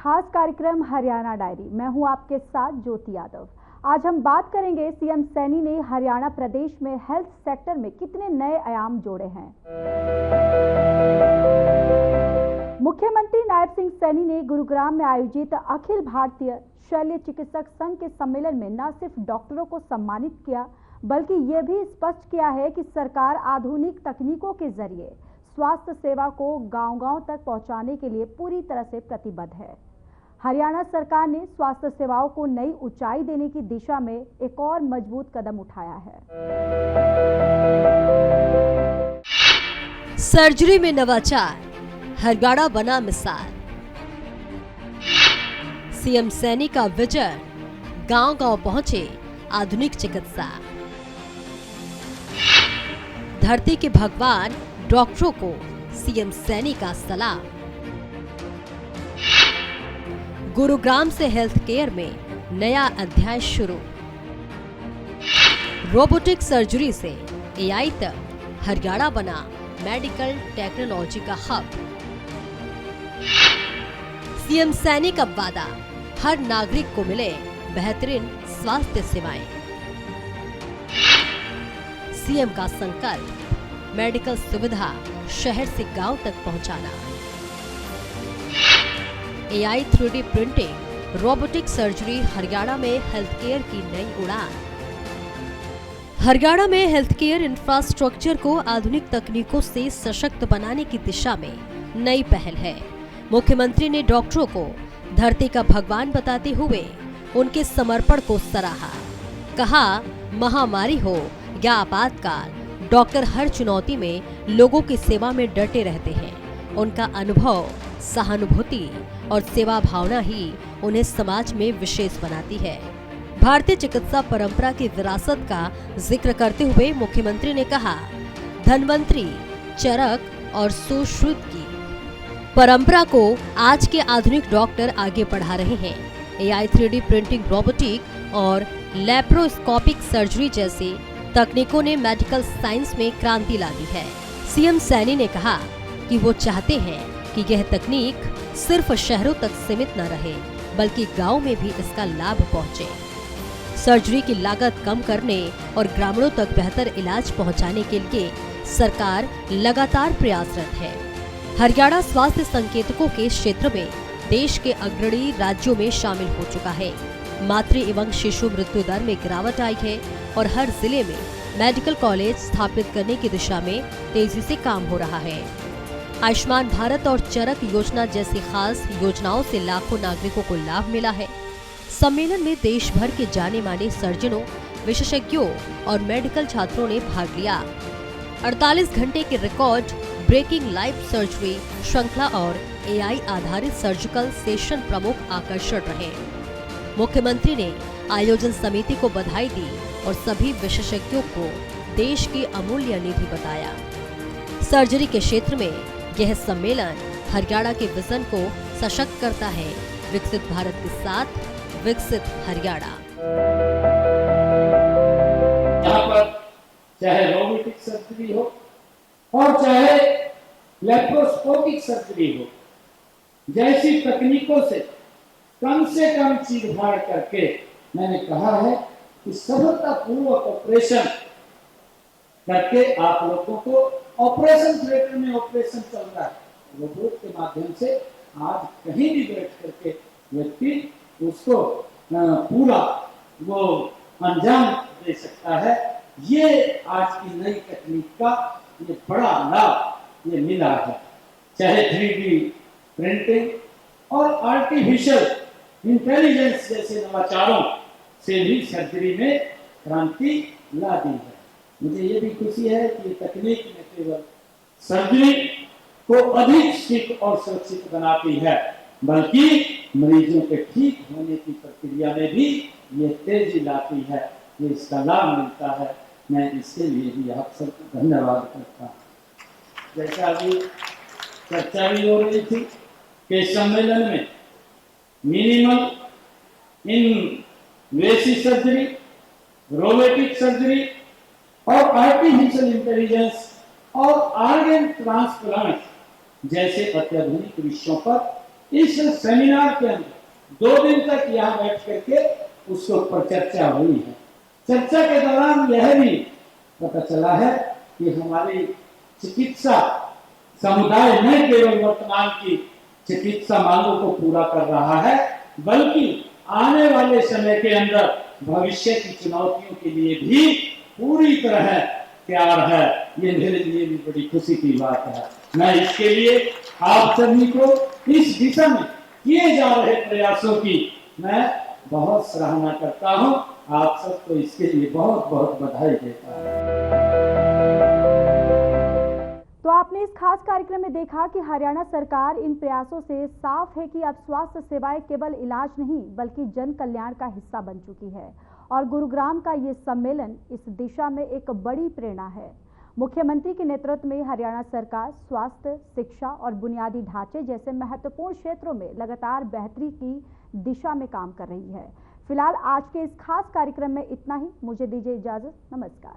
खास कार्यक्रम हरियाणा डायरी। मैं हूं आपके साथ ज्योति यादव। आज हम बात करेंगे सीएम सैनी ने हरियाणा प्रदेश में हेल्थ सेक्टर में कितने नए आयाम जोड़े हैं। मुख्यमंत्री नायब सिंह सैनी ने गुरुग्राम में आयोजित अखिल भारतीय शल्य चिकित्सक संघ के सम्मेलन में न सिर्फ डॉक्टरों को सम्मानित किया, बल्कि यह भी स्पष्ट किया है कि सरकार आधुनिक तकनीकों के जरिए स्वास्थ्य सेवा को गांव-गांव तक पहुंचाने के लिए पूरी तरह से प्रतिबद्ध है। हरियाणा सरकार ने स्वास्थ्य सेवाओं को नई ऊंचाई देने की दिशा में एक और मजबूत कदम उठाया है। सर्जरी में नवाचार, हरियाणा बना मिसाल। सीएम सैनी का विजन, गांव-गांव पहुंचे आधुनिक चिकित्सा। धरती के भगवान डॉक्टरों को सीएम सैनी का सलाम। गुरुग्राम से हेल्थ केयर में नया अध्याय शुरू। रोबोटिक सर्जरी से एआई तक हरियाणा बना मेडिकल टेक्नोलॉजी का हब। सीएम सैनी का वादा, हर नागरिक को मिले बेहतरीन स्वास्थ्य सेवाएं। सीएम का संकल्प, मेडिकल सुविधा शहर से गांव तक पहुंचाना। AI 3D printing, robotic surgery, Haryana में हेल्थ केयर की नई उड़ान। हरियाणा में हेल्थ केयर इंफ्रास्ट्रक्चर को आधुनिक तकनीकों से सशक्त बनाने की दिशा में नई पहल है। मुख्यमंत्री ने डॉक्टरों को धरती का भगवान बताते हुए उनके समर्पण को सराहा। कहा, महामारी हो या आपातकाल, डॉक्टर हर चुनौती में लोगों की सेवा में डटे रहते हैं। उनका अनुभव, सहानुभूति और सेवा भावना ही उन्हें समाज में विशेष बनाती है। भारतीय चिकित्सा परंपरा की विरासत का जिक्र करते हुए मुख्यमंत्री ने कहा, धन्वंतरी, चरक और सुश्रुत की परंपरा को आज के आधुनिक डॉक्टर आगे बढ़ा रहे हैं। एआई 3D प्रिंटिंग, रोबोटिक और लैप्रोस्कोपिक सर्जरी जैसे तकनीकों ने मेडिकल साइंस में क्रांति ला दी है। सीएम सैनी ने कहा कि वो चाहते हैं कि यह तकनीक सिर्फ शहरों तक सीमित न रहे, बल्कि गांव में भी इसका लाभ पहुंचे। सर्जरी की लागत कम करने और ग्रामीणों तक बेहतर इलाज पहुंचाने के लिए सरकार लगातार प्रयासरत है। हरियाणा स्वास्थ्य संकेतकों के क्षेत्र में देश के अग्रणी राज्यों में शामिल हो चुका है। मातृ एवं शिशु मृत्यु दर में गिरावट आई है और हर जिले में मेडिकल कॉलेज स्थापित करने की दिशा में तेजी से काम हो रहा है। आयुष्मान भारत और चरक योजना जैसी खास योजनाओं से लाखों नागरिकों को लाभ मिला है। सम्मेलन में देश भर के जाने माने सर्जनों, विशेषज्ञों और मेडिकल छात्रों ने भाग लिया। 48 घंटे के रिकॉर्ड ब्रेकिंग लाइफ सर्जरी श्रृंखला और एआई आधारित सर्जिकल सेशन प्रमुख आकर्षण रहे। मुख्यमंत्री ने आयोजन समिति को बधाई दी और सभी विशेषज्ञों को देश की अमूल्य निधि बताया। सर्जरी के क्षेत्र में यह सम्मेलन हरियाणा के विजन को सशक्त करता है। विकसित भारत के साथ विकसित हरियाणा। यहाँ पर चाहे रोबोटिक सर्जरी हो और चाहे लैप्रोस्कोपिक सर्जरी हो, जैसी तकनीकों से कम चीरफाड़ करके मैंने कहा है कि सफलतापूर्वक ऑपरेशन करके आप लोगों को ऑपरेशन थिएटर में ऑपरेशन चल रहा है, रोबोट के माध्यम से आज कहीं भी बैठ करके व्यक्ति उसको पूरा वो अंजाम दे सकता है। ये आज की नई तकनीक का ये बड़ा लाभ ये मिला है। चाहे 3D प्रिंटिंग और आर्टिफिशियल इंटेलिजेंस जैसे नवाचारों से भी सर्जरी में क्रांति ला दी है। मुझे ये भी खुशी है कि तकनीक न केवल सर्जरी को अधिक शीघ्र और सुरक्षित बनाती है, बल्कि मरीजों के ठीक होने की प्रक्रिया में भी ये तेजी लाती है। ये इसका लाभ मिलता है। मैं इसके लिए भी आप सबको धन्यवाद करता हूँ। जैसा अभी चर्चा भी हो रही थी कि सम्मेलन में minimal invasive surgery, robotic surgery और आर्टिफिशियल इंटेलिजेंस और ऑर्गन ट्रांसप्लांट जैसे अत्याधुनिक विषयों पर इस सेमिनार के अंदर 2 दिन तक यहाँ बैठ करके उसके ऊपर चर्चा हुई है। चर्चा के दौरान यह भी पता चला है कि हमारी चिकित्सा समुदाय न केवल वर्तमान की चिकित्सा मांगों को पूरा कर रहा है, बल्कि आने वाले समय के अंदर भविष्य की चुनौतियों के लिए भी पूरी तरह तैयार है। ये मेरे लिए भी बड़ी खुशी की बात है। मैं इसके लिए आप सभी को इस दिशा में किए जा रहे प्रयासों की मैं बहुत सराहना करता हूं। आप सबको इसके लिए बहुत बहुत बधाई देता हूं। तो आपने इस खास कार्यक्रम में देखा कि हरियाणा सरकार इन प्रयासों से साफ है कि अब स्वास्थ्य सेवाएं केवल इलाज नहीं बल्कि जन कल्याण का हिस्सा बन चुकी है और गुरुग्राम का ये सम्मेलन इस दिशा में एक बड़ी प्रेरणा है। मुख्यमंत्री के नेतृत्व में हरियाणा सरकार स्वास्थ्य, शिक्षा और बुनियादी ढांचे जैसे महत्वपूर्ण क्षेत्रों में लगातार बेहतरी की दिशा में काम कर रही है। फिलहाल आज के इस खास कार्यक्रम में इतना ही। मुझे दीजिए इजाजत। नमस्कार।